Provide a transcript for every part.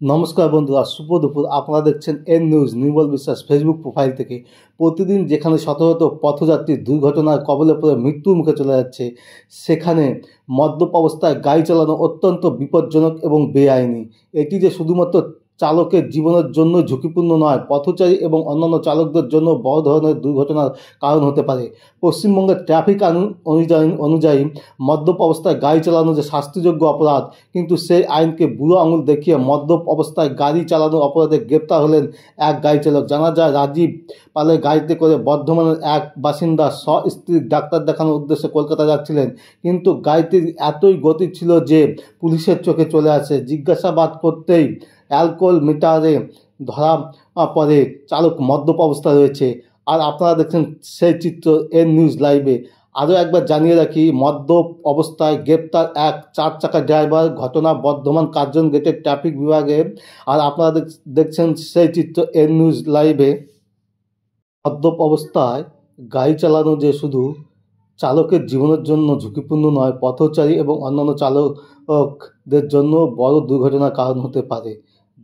নমস্কার বন্ধুরা, শুভ দুপুর। আপনারা দেখছেন এন নিউজ। নির্মল বিশ্বাস ফেসবুক প্রোফাইল থেকে। প্রতিদিন যেখানে শত শত পথযাত্রী দুর্ঘটনার কবলে পড়ে মৃত্যুর মুখে চলে যাচ্ছে, সেখানে মদ্যপ অবস্থায় গাড়ি চালানো অত্যন্ত বিপজ্জনক এবং বেআইনি। এটি যে শুধুমাত্র চালকের জীবনের জন্য ঝুঁকিপূর্ণ নয়, পথচারী এবং অন্যান্য চালকদের জন্য বড় ধরনের দুর্ঘটনার কারণ হতে পারে। পশ্চিমবঙ্গের ট্রাফিক আইন অনুযায়ী মদ্যপ অবস্থায় গাড়ি চালানো যে শাস্তিযোগ্য অপরাধ, কিন্তু সেই আইনকে বুড়ো আঙুল দেখিয়ে মদ্যপ অবস্থায় গাড়ি চালানোর অপরাধে গ্রেপ্তার হলেন এক গাড়ি চালক। জানা যায়, রাজীব পালের গাড়িতে করে বর্ধমানের এক বাসিন্দা স্ত্রীর ডাক্তার দেখানোর উদ্দেশ্যে কলকাতা যাচ্ছিলেন, কিন্তু গাড়িটির এতই গতি ছিল যে পুলিশের চোখে চলে আসে। জিজ্ঞাসাবাদ করতেই অ্যালকোহল মিটারে ধরা পড়ে চালক মদ্যপ অবস্থায় রয়েছে। আর আপনারা দেখছেন সেই চিত্র এন নিউজ লাইভে। আরও একবার জানিয়ে রাখি, মদ্যপ অবস্থায় গ্রেপ্তার এক 4 চাকা ড্রাইভার। ঘটনা বর্ধমান কার্জন গেটের ট্রাফিক বিভাগে। আর আপনারা দেখছেন সেই চিত্র এন নিউজ লাইভে। মদ্যপ অবস্থায় গাড়ি চালানো যে শুধু চালকের জীবনের জন্য ঝুঁকিপূর্ণ নয়, পথচারী এবং অন্যান্য চালকদের জন্য বড় দুর্ঘটনার কারণ হতে পারে।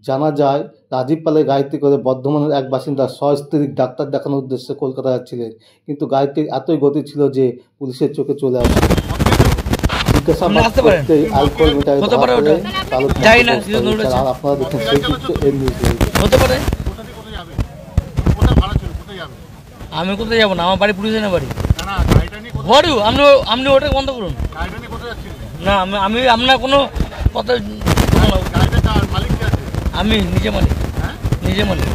জানা যায়, রাজীব পালের গাড়িতে করে বর্ধমানের এক বাসিন্দা স্ত্রীর ডাক্তার দেখানোর উদ্দেশ্যে কলকাতা যাচ্ছিলেন, কিন্তু গাড়িটির এতই গতি ছিল যে পুলিশের চোখে চলে আসে। জিজ্ঞাসাবাদ করতেই অ্যালকোহল মিটারে ধরা পড়ে চালক। আর আপনারা দেখেন সেই চিত্র এর নিউজ। আমি কোথায় যাবো না, আমার বাড়ি পুলিশের বাড়ি। আপনি ওটা বন্ধ করুন না, আমি আপনার কোনো কথা। আমি নিজে মালিক, নিজে মালিক।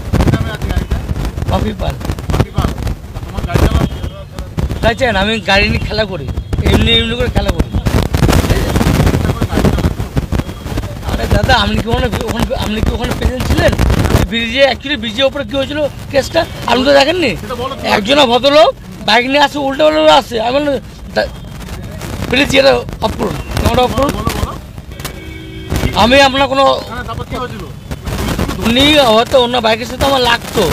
বাপি পাল। তাই চান আমি গাড়ি নিয়ে খেলা করি, এমনি এমনি করে খেলা করি। আরে দাদা, আপনি কি ওখানে প্রেজেন্ট ছিলেন? ব্রিজে অ্যাকচুয়ালি ব্রিজের ওপরে কী হয়েছিল কেসটা আপনি তো দেখেননি? একজন ভদ্রলোক বাইক নিয়ে আসে, উল্টো উল্টো আসছে। আমি বললাম ব্রিজ এটা অফ করুন, ক্যামেরা অফ করুন। আমি আপনার কোনো, উনি হয়তো অন্য বাইকের সাথে আমার লাগতো।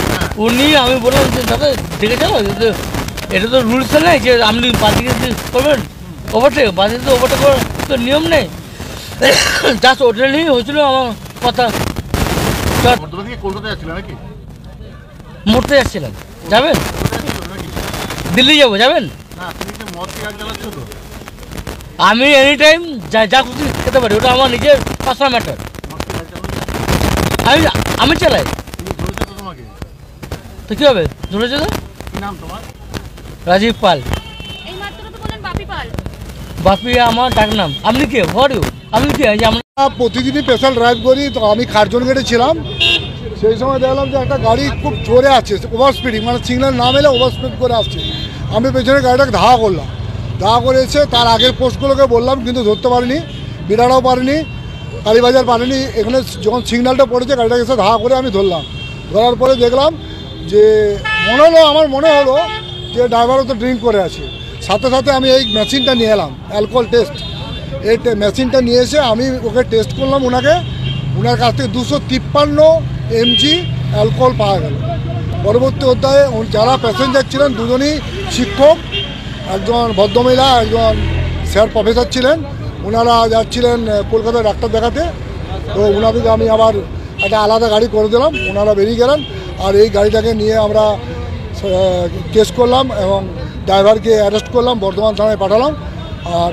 আমি বললাম যে দাদা দেখে যাও, এটা তো রুলস নেই যে আপনি বাদিকে করবেন ওভারটেক। বাদিকে তো ওভারটেক করার তো নিয়ম নেই। জাস্ট ওটা নিয়েই হয়েছিল আমার কথা। মরতে যাচ্ছিলাম। যাবেন? দিল্লি যাবো, যাবেন? আমি এনি টাইম যা খুশি খেতে পারি, ওটা আমার নিজের পার্সোনাল ম্যাটার। আমি চালাই তো কি হবে? ধরেছে তো। রাজীব পাল। বাপি আমার ডাক নাম। আপনি কে? আপনি কে? আমরা প্রতিদিনই স্পেশাল ড্রাইভ করি, তো আমি কার্জন গেটে ছিলাম। সেই সময় দেখলাম যে একটা গাড়ি খুব জোরে আসছে, ওভার স্পিডিং, মানে সিগন্যাল না মেলে ওভার স্পিড করে আসছে। আমি পেছনে গাড়িটাকে ধাওয়া করলাম। ধাওয়া করে এসে তার আগের পোস্টগুলোকে বললাম, কিন্তু ধরতে পারিনি, বিরাটাও পারিনি, কালীবাজার পারিনি। এখানে যখন সিগন্যালটা পড়েছে গাড়িটাকে এসে ধাওয়া করে আমি ধরলাম। ধরার পরে দেখলাম যে আমার মনে হলো যে ড্রাইভারও তো ড্রিঙ্ক করে আছে। সাথে সাথে আমি এই মেশিনটা নিয়ে এলাম, অ্যালকোহল টেস্ট। এই মেশিনটা নিয়ে এসে আমি ওকে টেস্ট করলাম। ওনার কাছ থেকে 253 mg অ্যালকোহল পাওয়া গেল। পরবর্তী অধ্যায়ে যারা প্যাসেঞ্জার ছিলেন, দুজনই শিক্ষক, একজন ভদ্রমহিলা, একজন স্যার প্রফেসর ছিলেন। ওনারা যাচ্ছিলেন কলকাতায় ডাক্তার দেখাতে। তো ওনাদেরকে আমি আবার একটা আলাদা গাড়ি করে দিলাম, ওনারা বেরিয়ে গেলেন। আর এই গাড়িটাকে নিয়ে আমরা কেস করলাম এবং ড্রাইভারকে অ্যারেস্ট করলাম, বর্ধমান থানায় পাঠালাম। আর